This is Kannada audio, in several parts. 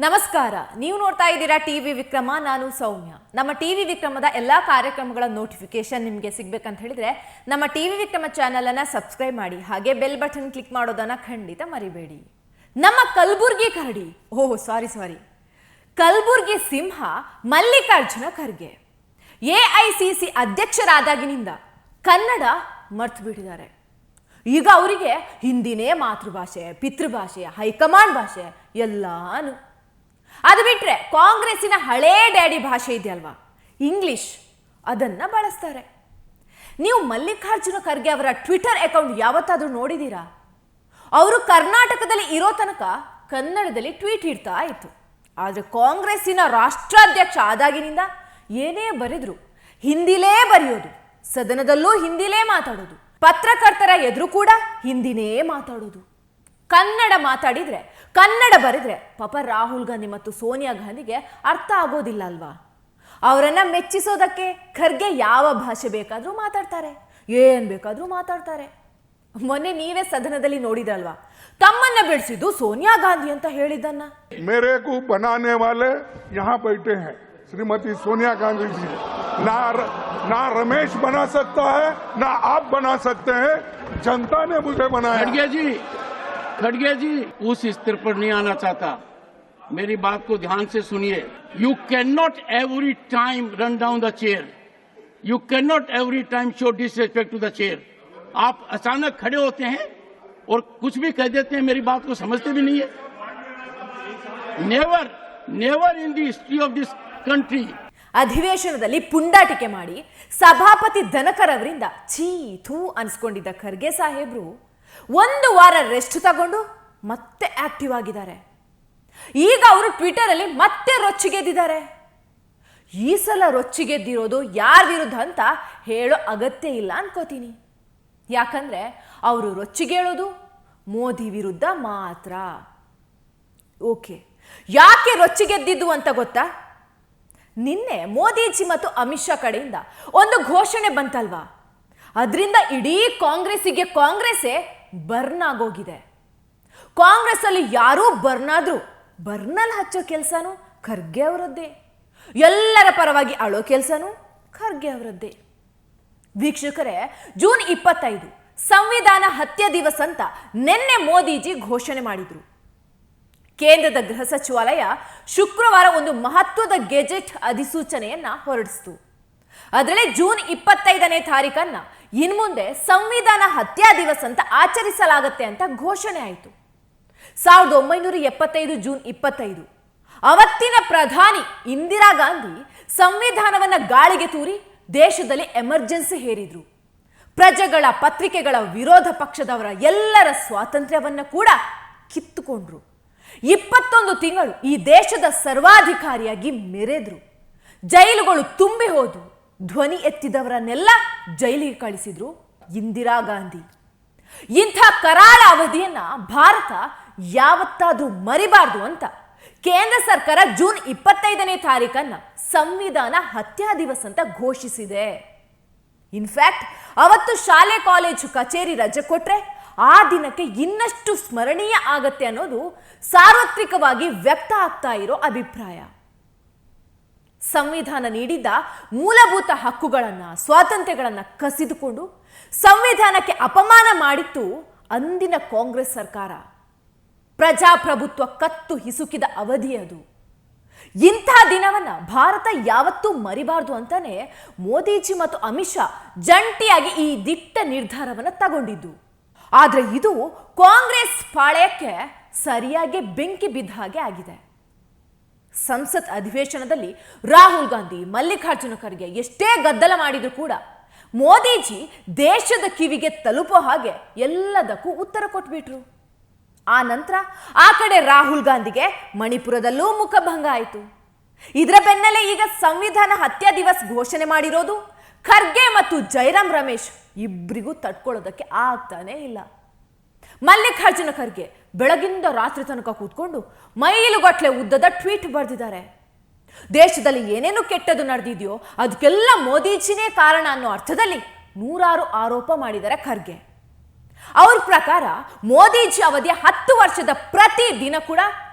ನಮಸ್ಕಾರ. ನೀವು ನೋಡ್ತಾ ಇದ್ದೀರಾ ಟಿವಿ ವಿಕ್ರಮ. ನಾನು ಸೌಮ್ಯ. ನಮ್ಮ ಟಿವಿ ವಿಕ್ರಮದ ಎಲ್ಲಾ ಕಾರ್ಯಕ್ರಮಗಳ ನೋಟಿಫಿಕೇಶನ್ ನಿಮಗೆ ಸಿಗಬೇಕಂತ ಹೇಳಿದ್ರೆ ನಮ್ಮ ಟಿವಿ ವಿಕ್ರಮ ಚಾನೆಲ್ ಅನ್ನು ಸಬ್ಸ್ಕ್ರೈಬ್ ಮಾಡಿ, ಹಾಗೆ ಬೆಲ್ ಬಟನ್ ಕ್ಲಿಕ್ ಮಾಡೋದನ್ನ ಖಂಡಿತ ಮರಿಬೇಡಿ. ನಮ್ಮ ಕಲಬುರ್ಗಿ ಕರಡಿ ಸಾರಿ ಕಲಬುರ್ಗಿ ಸಿಂಹ ಮಲ್ಲಿಕಾರ್ಜುನ ಖರ್ಗೆ ಎಐಸಿಸಿ ಅಧ್ಯಕ್ಷರಾದಾಗಿನಿಂದ ಕನ್ನಡ ಮರ್ತು ಬಿಟ್ಟಿದ್ದಾರೆ. ಈಗ ಅವರಿಗೆ ಹಿಂದಿನೇ ಮಾತೃಭಾಷೆ, ಪಿತೃಭಾಷೆ, ಹೈಕಮಾಂಡ್ ಭಾಷೆ ಎಲ್ಲಾನು. ಅದು ಬಿಟ್ರೆ ಕಾಂಗ್ರೆಸ್ಸಿನ ಹಳೇ ಡ್ಯಾಡಿ ಭಾಷೆ ಇದೆಯಲ್ವಾ, ಇಂಗ್ಲಿಷ್, ಅದನ್ನ ಬಳಸ್ತಾರೆ. ನೀವು ಮಲ್ಲಿಕಾರ್ಜುನ ಖರ್ಗೆ ಅವರ ಟ್ವಿಟರ್ ಅಕೌಂಟ್ ಯಾವತ್ತಾದ್ರೂ ನೋಡಿದೀರಾ? ಅವರು ಕರ್ನಾಟಕದಲ್ಲಿ ಇರೋ ತನಕ ಕನ್ನಡದಲ್ಲಿ ಟ್ವೀಟ್ ಇಡ್ತಾ ಇತ್ತು. ಆದರೆ ಕಾಂಗ್ರೆಸ್ಸಿನ ರಾಷ್ಟ್ರಾಧ್ಯಕ್ಷ ಆದಾಗಿನಿಂದ ಏನೇ ಬರೆದ್ರು ಹಿಂದಿಲೇ ಬರೆಯೋದು, ಸದನದಲ್ಲೂ ಹಿಂದಿಲೇ ಮಾತಾಡೋದು, ಪತ್ರಕರ್ತರ ಎದುರು ಕೂಡ ಹಿಂದಿನೇ ಮಾತಾಡೋದು. ಕನ್ನಡ ಮಾತಾಡಿದ್ರೆ, ಕನ್ನಡ ಬರೆದ್ರೆ ಪಾಪ ರಾಹುಲ್ ಗಾಂಧಿ ಮತ್ತು ಸೋನಿಯಾ ಗಾಂಧಿಗೆ ಅರ್ಥ ಆಗೋದಿಲ್ಲ ಅಲ್ವಾ? ಅವರನ್ನ ಮೆಚ್ಚಿಸೋದಕ್ಕೆ ಖರ್ಗೆ ಯಾವ ಭಾಷೆ ಬೇಕಾದ್ರೂ ಮಾತಾಡ್ತಾರೆ, ಏನ್ ಬೇಕಾದ್ರೂ ಮಾತಾಡ್ತಾರೆ. ಮೊನ್ನೆ ನೀವೇ ಸದನದಲ್ಲಿ ನೋಡಿದ್ರಲ್ವಾ, ತಮ್ಮನ್ನ ಬೆಳೆಸಿದ್ದು ಸೋನಿಯಾ ಗಾಂಧಿ ಅಂತ ಹೇಳಿದ್ದನ್ನ. मेरे को बनाने वाले यहाँ बैठे हैं श्रीमती सोनिया गांधी जी. ना रमेश बना सकता है, ना आप बना सकते हैं. जनता ने मुझे बनाया. खड़गे जी उस स्तर पर नहीं आना चाहता. मेरी बात को ध्यान से सुनिए. You can not every time run down the chair. You can not every time show disrespect to the chair. आप अचानक खड़े होते हैं और कुछ भी कह देते हैं, मेरी बात को समझते भी नहीं है. Never in the history of this country. ಅಧಿವೇಶನದಲ್ಲಿ ಪುಂಡಾಟಿಕೆ ಮಾಡಿ ಸಭಾಪತಿ ಧನಕರ್ ಅವರಿಂದ ಛೀ ಥೂ ಅನ್ಸ್ಕೊಂಡಿದ್ದ ಖರ್ಗೆ ಸಾಹೇಬ್ರು ಒಂದು ವಾರ ರೆಸ್ಟ್ ತಗೊಂಡು ಮತ್ತೆ ಆಕ್ಟಿವ್ ಆಗಿದ್ದಾರೆ. ಈಗ ಅವರು ಟ್ವಿಟರ್ ಅಲ್ಲಿ ಮತ್ತೆ ರೊಚ್ಚಿಗೆದ್ದಿದ್ದಾರೆ. ಈ ಸಲ ರೊಚ್ಚಿಗೆದ್ದಿರೋದು ಯಾರ ವಿರುದ್ಧ ಅಂತ ಹೇಳೋ ಅಗತ್ಯ ಇಲ್ಲ ಅನ್ಕೋತೀನಿ. ಯಾಕಂದ್ರೆ ಅವರು ರೊಚ್ಚಿಗೇಳೋದು ಮೋದಿ ವಿರುದ್ಧ ಮಾತ್ರ. ಓಕೆ, ಯಾಕೆ ರೊಚ್ಚಿಗೆದ್ದಿದ್ದು ಅಂತ ಗೊತ್ತಾ? ನಿನ್ನೆ ಮೋದಿಜಿ ಮತ್ತು ಅಮಿತ್ ಶಾ ಕಡೆಯಿಂದ ಒಂದು ಘೋಷಣೆ ಬಂತಲ್ವಾ, ಅದರಿಂದ ಇಡೀ ಕಾಂಗ್ರೆಸ್ಸೇ ಬರ್ನ್ ಆಗೋಗಿದೆ. ಕಾಂಗ್ರೆಸ್ ಅಲ್ಲಿ ಯಾರೂ ಬರ್ನಾದ್ರೂ ಬರ್ನಲ್ಲಿ ಹಚ್ಚೋ ಕೆಲಸನೂ ಖರ್ಗೆ ಅವರದ್ದೇ, ಎಲ್ಲರ ಪರವಾಗಿ ಅಳೋ ಕೆಲಸನೂ ಖರ್ಗೆ ಅವರದ್ದೇ. ವೀಕ್ಷಕರೇ, ಜೂನ್ 25 ಸಂವಿಧಾನ ಹತ್ಯೆ ದಿವಸ ಅಂತ ನಿನ್ನೆ ಮೋದಿಜಿ ಘೋಷಣೆ ಮಾಡಿದ್ರು. ಕೇಂದ್ರದ ಗೃಹ ಸಚಿವಾಲಯ ಶುಕ್ರವಾರ ಒಂದು ಮಹತ್ವದ ಗೆಜೆಟ್ ಅಧಿಸೂಚನೆಯನ್ನ ಹೊರಡಿಸಿತು. ಅದರಲ್ಲಿ ಜೂನ್ 25ನೇ ತಾರೀಕನ್ನ ಇನ್ಮುಂದೆ ಸಂವಿಧಾನ ಹತ್ಯಾ ದಿವಸ ಅಂತ ಆಚರಿಸಲಾಗುತ್ತೆ ಅಂತ ಘೋಷಣೆ ಆಯಿತು. 1975 ಜೂನ್ 25 ಅವತ್ತಿನ ಪ್ರಧಾನಿ ಇಂದಿರಾ ಗಾಂಧಿ ಸಂವಿಧಾನವನ್ನ ಗಾಳಿಗೆ ತೂರಿ ದೇಶದಲ್ಲಿ ಎಮರ್ಜೆನ್ಸಿ ಹೇರಿದ್ರು. ಪ್ರಜೆಗಳ, ಪತ್ರಿಕೆಗಳ, ವಿರೋಧ ಪಕ್ಷದವರ ಎಲ್ಲರ ಸ್ವಾತಂತ್ರ್ಯವನ್ನ ಕೂಡ ಕಿತ್ತುಕೊಂಡ್ರು. 21 ತಿಂಗಳು ಈ ದೇಶದ ಸರ್ವಾಧಿಕಾರಿಯಾಗಿ ಮೆರೆದ್ರು. ಜೈಲುಗಳು ತುಂಬಿ ಹೋದು. ಧ್ವನಿ ಎತ್ತಿದವರನ್ನೆಲ್ಲ ಜೈಲಿಗೆ ಕಳಿಸಿದ್ರು ಇಂದಿರಾ ಗಾಂಧಿ. ಇಂಥ ಕರಾಳ ಅವಧಿಯನ್ನ ಭಾರತ ಯಾವತ್ತಾದ್ರೂ ಮರಿಬಾರ್ದು ಅಂತ ಕೇಂದ್ರ ಸರ್ಕಾರ ಜೂನ್ 25ನೇ ತಾರೀಕನ್ನ ಸಂವಿಧಾನ ಹತ್ಯಾ ದಿವಸ ಅಂತ ಘೋಷಿಸಿದೆ. ಇನ್ಫ್ಯಾಕ್ಟ್ ಅವತ್ತು ಶಾಲೆ, ಕಾಲೇಜು, ಕಚೇರಿ ರಜೆ ಕೊಟ್ರೆ ಆ ದಿನಕ್ಕೆ ಇನ್ನಷ್ಟು ಸ್ಮರಣೀಯ ಆಗತ್ತೆ ಅನ್ನೋದು ಸಾರ್ವತ್ರಿಕವಾಗಿ ವ್ಯಕ್ತ ಆಗ್ತಾ ಇರೋ ಅಭಿಪ್ರಾಯ. ಸಂವಿಧಾನ ನೀಡಿದ್ದ ಮೂಲಭೂತ ಹಕ್ಕುಗಳನ್ನ, ಸ್ವಾತಂತ್ರ್ಯಗಳನ್ನ ಕಸಿದುಕೊಂಡು ಸಂವಿಧಾನಕ್ಕೆ ಅಪಮಾನ ಮಾಡಿತ್ತು ಅಂದಿನ ಕಾಂಗ್ರೆಸ್ ಸರ್ಕಾರ. ಪ್ರಜಾಪ್ರಭುತ್ವ ಕತ್ತು ಹಿಸುಕಿದ ಅವಧಿ ಅದು. ಇಂಥ ದಿನವನ್ನ ಭಾರತ ಯಾವತ್ತೂ ಮರಿಬಾರ್ದು ಅಂತಾನೆ ಮೋದಿಜಿ ಮತ್ತು ಅಮಿತ್ ಶಾ ಜಂಟಿಯಾಗಿ ಈ ದಿಟ್ಟ ನಿರ್ಧಾರವನ್ನು ತಗೊಂಡಿದ್ದು. ಆದ್ರೆ ಇದು ಕಾಂಗ್ರೆಸ್ ಪಾಳ್ಯಕ್ಕೆ ಸರಿಯಾಗಿ ಬೆಂಕಿ ಬಿದ್ದ ಹಾಗೆ ಆಗಿದೆ. ಸಂಸತ್ ಅಧಿವೇಶನದಲ್ಲಿ ರಾಹುಲ್ ಗಾಂಧಿ, ಮಲ್ಲಿಕಾರ್ಜುನ ಖರ್ಗೆ ಎಷ್ಟೇ ಗದ್ದಲ ಮಾಡಿದ್ರು ಕೂಡ ಮೋದಿಜಿ ದೇಶದ ಕಿವಿಗೆ ತಲುಪೋ ಹಾಗೆ ಎಲ್ಲದಕ್ಕೂ ಉತ್ತರ ಕೊಟ್ಬಿಟ್ರು. ಆ ನಂತರ ಆ ಕಡೆ ರಾಹುಲ್ ಗಾಂಧಿಗೆ ಮಣಿಪುರದಲ್ಲೂ ಮುಖಭಂಗ ಆಯಿತು. ಇದರ ಬೆನ್ನಲ್ಲೇ ಈಗ ಸಂವಿಧಾನ ಹತ್ಯಾ ದಿವಸ ಘೋಷಣೆ ಮಾಡಿರೋದು ಖರ್ಗೆ ಮತ್ತು ಜೈರಾಮ್ ರಮೇಶ್ ಇಬ್ಬರಿಗೂ ತಡ್ಕೊಳ್ಳೋದಕ್ಕೆ ಆಗ್ತಾನೆ ಇಲ್ಲ. ಮಲ್ಲಿಕಾರ್ಜುನ ಖರ್ಗೆ ಬೆಳಗಿಂದ ರಾತ್ರಿ ತನಕ ಕೂತ್ಕೊಂಡು ಮೈಲುಗಟ್ಲೆ ಉದ್ದದ ಟ್ವೀಟ್ ಬರೆದಿದ್ದಾರೆ. ದೇಶದಲ್ಲಿ ಏನೇನು ಕೆಟ್ಟದ್ದು ನಡೆದಿದೆಯೋ ಅದಕ್ಕೆಲ್ಲ ಮೋದಿಜಿನೇ ಕಾರಣ ಅನ್ನೋ ಅರ್ಥದಲ್ಲಿ ನೂರಾರು ಆರೋಪ ಮಾಡಿದ್ದಾರೆ ಖರ್ಗೆ. ಅವ್ರ ಪ್ರಕಾರ ಮೋದಿಜಿ ಅವಧಿಯ 10 ವರ್ಷದ ಪ್ರತಿ ದಿನ ಕೂಡ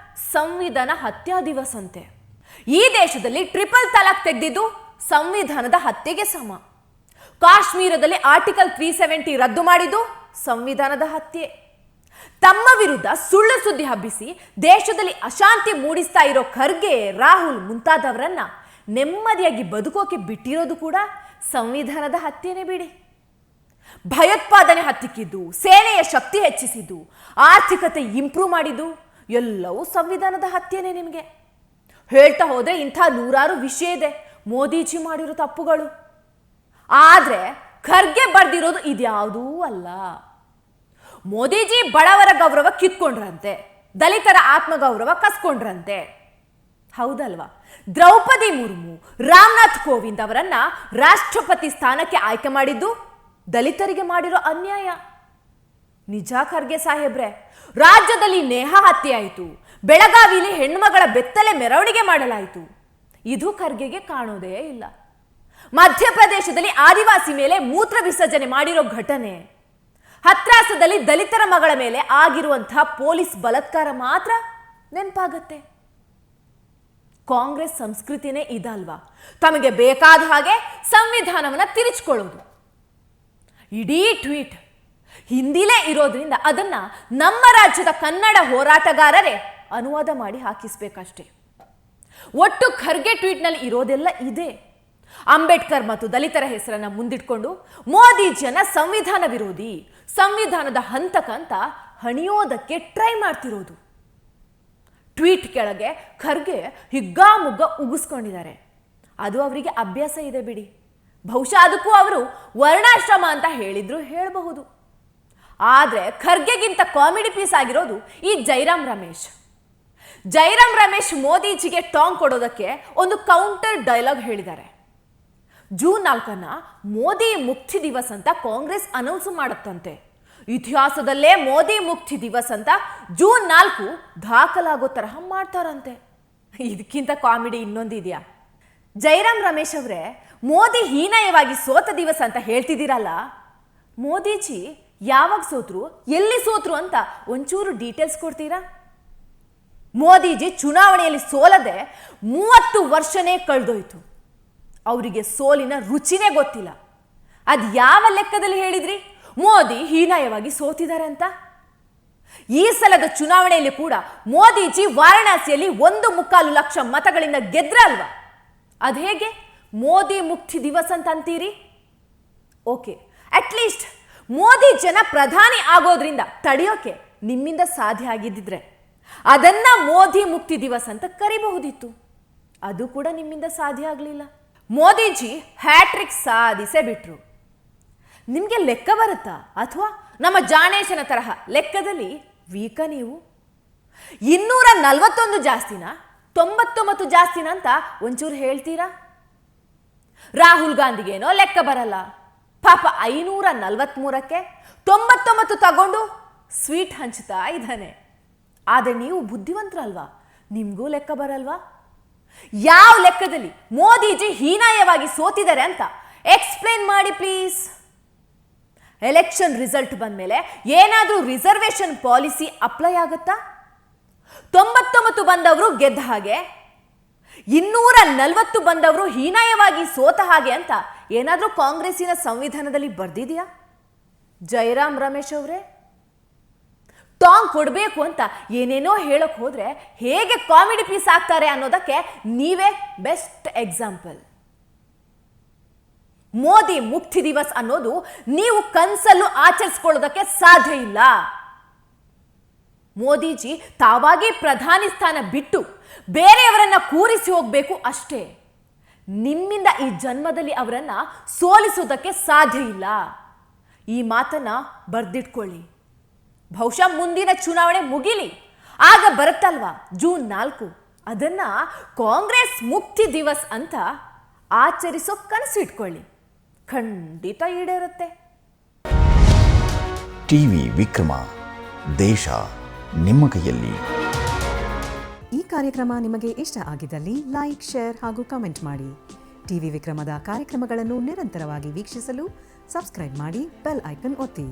ಸಂವಿಧಾನ ಹತ್ಯಾ ದಿವಸ ಅಂತೆ. ಈ ದೇಶದಲ್ಲಿ ಟ್ರಿಪಲ್ ತಲಾಕ್ ತೆಗೆದಿದ್ದು ಸಂವಿಧಾನದ ಹತ್ಯೆಗೆ ಸಮ. ಕಾಶ್ಮೀರದಲ್ಲಿ ಆರ್ಟಿಕಲ್ 370 ರದ್ದು ಮಾಡಿದ್ದು ಸಂವಿಧಾನದ ಹತ್ಯೆ. ತಮ್ಮ ವಿರುದ್ಧ ಸುಳ್ಳು ಸುದ್ದಿ ಹಬ್ಬಿಸಿ ದೇಶದಲ್ಲಿ ಅಶಾಂತಿ ಮೂಡಿಸ್ತಾ ಇರೋ ಖರ್ಗೆ, ರಾಹುಲ್ ಮುಂತಾದವರನ್ನ ನೆಮ್ಮದಿಯಾಗಿ ಬದುಕೋಕೆ ಬಿಟ್ಟಿರೋದು ಕೂಡ ಸಂವಿಧಾನದ ಹತ್ಯೆನೇ ಬಿಡಿ. ಭಯೋತ್ಪಾದನೆ ಹತ್ತಿಕ್ಕಿದ್ದು, ಸೇನೆಯ ಶಕ್ತಿ ಹೆಚ್ಚಿಸಿದ್ದು, ಆರ್ಥಿಕತೆ ಇಂಪ್ರೂವ್ ಮಾಡಿದ್ದು ಎಲ್ಲವೂ ಸಂವಿಧಾನದ ಹತ್ಯೆನೇ. ನಿಮಗೆ ಹೇಳ್ತಾ ಹೋದ್ರೆ ಇಂಥ ನೂರಾರು ವಿಷಯ ಇದೆ ಮೋದಿಜಿ ಮಾಡಿರೋ ತಪ್ಪುಗಳು. ಆದ್ರೆ ಖರ್ಗೆ ಬರ್ದಿರೋದು ಇದ್ಯಾವುದೂ ಅಲ್ಲ. ಮೋದಿಜಿ ಬಡವರ ಗೌರವ ಕಿತ್ಕೊಂಡ್ರಂತೆ, ದಲಿತರ ಆತ್ಮಗೌರವ ಕಸ್ಕೊಂಡ್ರಂತೆ. ಹೌದಲ್ವಾ? ದ್ರೌಪದಿ ಮುರ್ಮು, ರಾಮನಾಥ್ ಕೋವಿಂದ್ ಅವರನ್ನ ರಾಷ್ಟ್ರಪತಿ ಸ್ಥಾನಕ್ಕೆ ಆಯ್ಕೆ ಮಾಡಿದ್ದು ದಲಿತರಿಗೆ ಮಾಡಿರೋ ಅನ್ಯಾಯ. ನಿಜ ಖರ್ಗೆ ಸಾಹೇಬ್ರೆ, ರಾಜ್ಯದಲ್ಲಿ ನೇಹ ಹತ್ಯೆ ಆಯಿತು, ಬೆಳಗಾವಿಲಿ ಹೆಣ್ಮಗಳ ಬೆತ್ತಲೆ ಮೆರವಣಿಗೆ ಮಾಡಲಾಯಿತು. ಇದು ಖರ್ಗೆಗೆ ಕಾಣೋದೇ ಇಲ್ಲ. ಮಧ್ಯಪ್ರದೇಶದಲ್ಲಿ ಆದಿವಾಸಿ ಮೇಲೆ ಮೂತ್ರ ವಿಸರ್ಜನೆ ಮಾಡಿರೋ ಘಟನೆ, ಹತ್ರಾಸದಲ್ಲಿ ದಲಿತರ ಮಗಳ ಮೇಲೆ ಆಗಿರುವಂತಹ ಪೊಲೀಸ್ ಬಲಾತ್ಕಾರ ಮಾತ್ರ ನೆನಪಾಗತ್ತೆ. ಕಾಂಗ್ರೆಸ್ ಸಂಸ್ಕೃತಿನೇ ಇದಲ್ವಾ? ತಮಗೆ ಬೇಕಾದ ಹಾಗೆ ಸಂವಿಧಾನವನ್ನ ತಿರುಚಿಕೊಳ್ಳೋದು. ಇಡೀ ಟ್ವೀಟ್ ಹಿಂದಿಲೇ ಇರೋದ್ರಿಂದ ಅದನ್ನ ನಮ್ಮ ರಾಜ್ಯದ ಕನ್ನಡ ಹೋರಾಟಗಾರರೇ ಅನುವಾದ ಮಾಡಿ ಹಾಕಿಸ್ಬೇಕಷ್ಟೇ. ಒಟ್ಟು ಖರ್ಗೆ ಟ್ವೀಟ್ನಲ್ಲಿ ಇರೋದೆಲ್ಲ ಇದೆ. ಅಂಬೇಡ್ಕರ್ ಮತ್ತು ದಲಿತರ ಹೆಸರನ್ನ ಮುಂದಿಟ್ಕೊಂಡು ಮೋದಿಜಿಯನ್ನ ಸಂವಿಧಾನ ವಿರೋಧಿ, ಸಂವಿಧಾನದ ಹಂತಕ ಅಂತ ಹಣಿಯೋದಕ್ಕೆ ಟ್ರೈ ಮಾಡ್ತಿರೋದು. ಟ್ವೀಟ್ ಕೆಳಗೆ ಖರ್ಗೆ ಹಿಗ್ಗಾಮುಗ್ಗ ಉಗಿಸ್ಕೊಂಡಿದ್ದಾರೆ. ಅದು ಅವರಿಗೆ ಅಭ್ಯಾಸ ಇದೆ ಬಿಡಿ. ಬಹುಶಃ ಅದಕ್ಕೂ ಅವರು ವರ್ಣಾಶ್ರಮ ಅಂತ ಹೇಳಿದ್ರು ಹೇಳಬಹುದು. ಆದ್ರೆ ಖರ್ಗೆಗಿಂತ ಕಾಮಿಡಿ ಪೀಸ್ ಆಗಿರೋದು ಈ ಜೈರಾಮ್ ರಮೇಶ್. ಜೈರಾಮ್ ರಮೇಶ್ ಮೋದಿಜಿಗೆ ಟಾಂಗ್ ಕೊಡೋದಕ್ಕೆ ಒಂದು ಕೌಂಟರ್ ಡೈಲಾಗ್ ಹೇಳಿದ್ದಾರೆ. ಜೂನ್ 4ನ್ನ ಮೋದಿ ಮುಕ್ತಿ ದಿವಸ್ ಅಂತ ಕಾಂಗ್ರೆಸ್ ಅನೌನ್ಸ್ ಮಾಡುತ್ತಂತೆ. ಇತಿಹಾಸದಲ್ಲೇ ಮೋದಿ ಮುಕ್ತಿ ದಿವಸ್ ಅಂತ ಜೂನ್ 4 ದಾಖಲಾಗೋ ತರಹ ಮಾಡ್ತಾರಂತೆ. ಇದಕ್ಕಿಂತ ಕಾಮಿಡಿ ಇನ್ನೊಂದಿದೆಯಾ? ಜೈರಾಮ್ ರಮೇಶ್ ಅವರೇ, ಮೋದಿ ಹೀನಾಯವಾಗಿ ಸೋತ ದಿವಸ ಅಂತ ಹೇಳ್ತಿದ್ದೀರಲ್ಲ, ಮೋದಿಜಿ ಯಾವಾಗ ಸೋತ್ರು, ಎಲ್ಲಿ ಸೋತ್ರು ಅಂತ ಒಂಚೂರು ಡೀಟೇಲ್ಸ್ ಕೊಡ್ತೀರಾ? ಮೋದಿಜಿ ಚುನಾವಣೆಯಲ್ಲಿ ಸೋಲದೆ 30 ವರ್ಷನೇ ಕಳೆದೋಯ್ತು. ಅವರಿಗೆ ಸೋಲಿನ ರುಚಿನೇ ಗೊತ್ತಿಲ್ಲ. ಅದು ಯಾವ ಲೆಕ್ಕದಲ್ಲಿ ಹೇಳಿದ್ರಿ ಮೋದಿ ಹೀನಾಯವಾಗಿ ಸೋತಿದ್ದಾರೆ ಅಂತ? ಈ ಸಲದ ಚುನಾವಣೆಯಲ್ಲಿ ಕೂಡ ಮೋದಿಜಿ ವಾರಣಾಸಿಯಲ್ಲಿ 1.25 ಲಕ್ಷ ಮತಗಳಿಂದ ಗೆದ್ರ ಅಲ್ವಾ? ಅದು ಹೇಗೆ ಮೋದಿ ಮುಕ್ತಿ ದಿವಸ್ ಅಂತ ಅಂತೀರಿ? ಓಕೆ, ಅಟ್ಲೀಸ್ಟ್ ಮೋದಿ ಜನ ಪ್ರಧಾನಿ ಆಗೋದ್ರಿಂದ ತಡೆಯೋಕೆ ನಿಮ್ಮಿಂದ ಸಾಧ್ಯ ಆಗಿದ್ದಿದ್ರೆ ಅದನ್ನ ಮೋದಿ ಮುಕ್ತಿ ದಿವಸ್ ಅಂತ ಕರಿಬಹುದಿತ್ತು. ಅದು ಕೂಡ ನಿಮ್ಮಿಂದ ಸಾಧ್ಯ ಆಗಲಿಲ್ಲ. ಮೋದಿಜಿ ಹ್ಯಾಟ್ರಿಕ್ ಸಾಧಿಸೇ ಬಿಟ್ರು. ನಿಮಗೆ ಲೆಕ್ಕ ಬರುತ್ತಾ? ಅಥವಾ ನಮ್ಮ ಜಾಣೇಶನ ತರಹ ಲೆಕ್ಕದಲ್ಲಿ ವೀಕ ನೀವು? 241 ಜಾಸ್ತಿನ 99 ಜಾಸ್ತಿನ ಅಂತ ಒಂಚೂರು ಹೇಳ್ತೀರಾ? ರಾಹುಲ್ ಗಾಂಧಿಗೇನೋ ಲೆಕ್ಕ ಬರಲ್ಲ, ಪಾಪ 543ಕ್ಕೆ 99 ತಗೊಂಡು ಸ್ವೀಟ್ ಹಂಚ್ತಾ ಇದ್ದಾನೆ. ಆದರೆ ನೀವು ಬುದ್ಧಿವಂತರಲ್ವಾ? ನಿಮಗೂ ಲೆಕ್ಕ ಬರಲ್ವಾ? ಯಾವ ಲೆಕ್ಕದಲ್ಲಿ ಮೋದಿಜಿ ಹೀನಾಯವಾಗಿ ಸೋತಿದ್ದಾರೆ ಅಂತ ಎಕ್ಸ್ಪ್ಲೇನ್ ಮಾಡಿ ಪ್ಲೀಸ್. ಎಲೆಕ್ಷನ್ ರಿಸಲ್ಟ್ ಬಂದ್ಮೇಲೆ ಏನಾದರೂ ರಿಸರ್ವೇಶನ್ ಪಾಲಿಸಿ ಅಪ್ಲೈ ಆಗುತ್ತಾ? 99 ಬಂದವರು ಗೆದ್ದ ಹಾಗೆ, 240 ಬಂದವರು ಹೀನಾಯವಾಗಿ ಸೋತ ಹಾಗೆ ಅಂತ ಏನಾದರೂ ಕಾಂಗ್ರೆಸ್ಸಿನ ಸಂವಿಧಾನದಲ್ಲಿ ಬರ್ದಿದೆಯಾ? ಜೈರಾಮ್ ರಮೇಶ್ ಅವರೇ, ಟಾಂಗ್ ಕೊಡಬೇಕು ಅಂತ ಏನೇನೋ ಹೇಳಕ್ ಹೋದ್ರೆ ಹೇಗೆ ಕಾಮಿಡಿ ಪೀಸ್ ಆಗ್ತಾರೆ ಅನ್ನೋದಕ್ಕೆ ನೀವೇ ಬೆಸ್ಟ್ ಎಕ್ಸಾಂಪಲ್. ಮೋದಿ ಮುಕ್ತಿ ದಿವಸ್ ಅನ್ನೋದು ನೀವು ಕನ್ಸಲ್ಲೂ ಆಚರಿಸ್ಕೊಳ್ಳೋದಕ್ಕೆ ಸಾಧ್ಯ ಇಲ್ಲ. ಮೋದಿಜಿ ತಾವಾಗಿ ಪ್ರಧಾನಿ ಸ್ಥಾನ ಬಿಟ್ಟು ಬೇರೆಯವರನ್ನ ಕೂರಿಸಿ ಹೋಗ್ಬೇಕು ಅಷ್ಟೇ. ನಿಮ್ಮಿಂದ ಈ ಜನ್ಮದಲ್ಲಿ ಅವರನ್ನ ಸೋಲಿಸೋದಕ್ಕೆ ಸಾಧ್ಯ ಇಲ್ಲ. ಈ ಮಾತನ್ನ ಬರ್ದಿಟ್ಕೊಳ್ಳಿ. ಬಹುಶಃ ಮುಂದಿನ ಚುನಾವಣೆ ಮುಗಿಲಿ, ಆಗ ಬರುತ್ತಲ್ವಾ ಜೂನ್ 4, ಅದನ್ನ ಕಾಂಗ್ರೆಸ್ ಮುಕ್ತಿ ದಿವಸ್ ಅಂತ ಆಚರಿಸೋ ಕನಸು ಇಟ್ಕೊಳ್ಳಿ, ಖಂಡಿತ ಈಡೇರುತ್ತೆ. ಟಿವಿ ವಿಕ್ರಮ, ದೇಶ ನಿಮ್ಮ ಕೈಯಲ್ಲಿ. ಈ ಕಾರ್ಯಕ್ರಮ ನಿಮಗೆ ಇಷ್ಟ ಆಗಿದ್ದಲ್ಲಿ ಲೈಕ್, ಶೇರ್ ಹಾಗೂ ಕಮೆಂಟ್ ಮಾಡಿ. ಟಿವಿ ವಿಕ್ರಮದ ಕಾರ್ಯಕ್ರಮಗಳನ್ನು ನಿರಂತರವಾಗಿ ವೀಕ್ಷಿಸಲು ಸಬ್ಸ್ಕ್ರೈಬ್ ಮಾಡಿ, ಬೆಲ್ ಐಕನ್ ಒತ್ತಿ.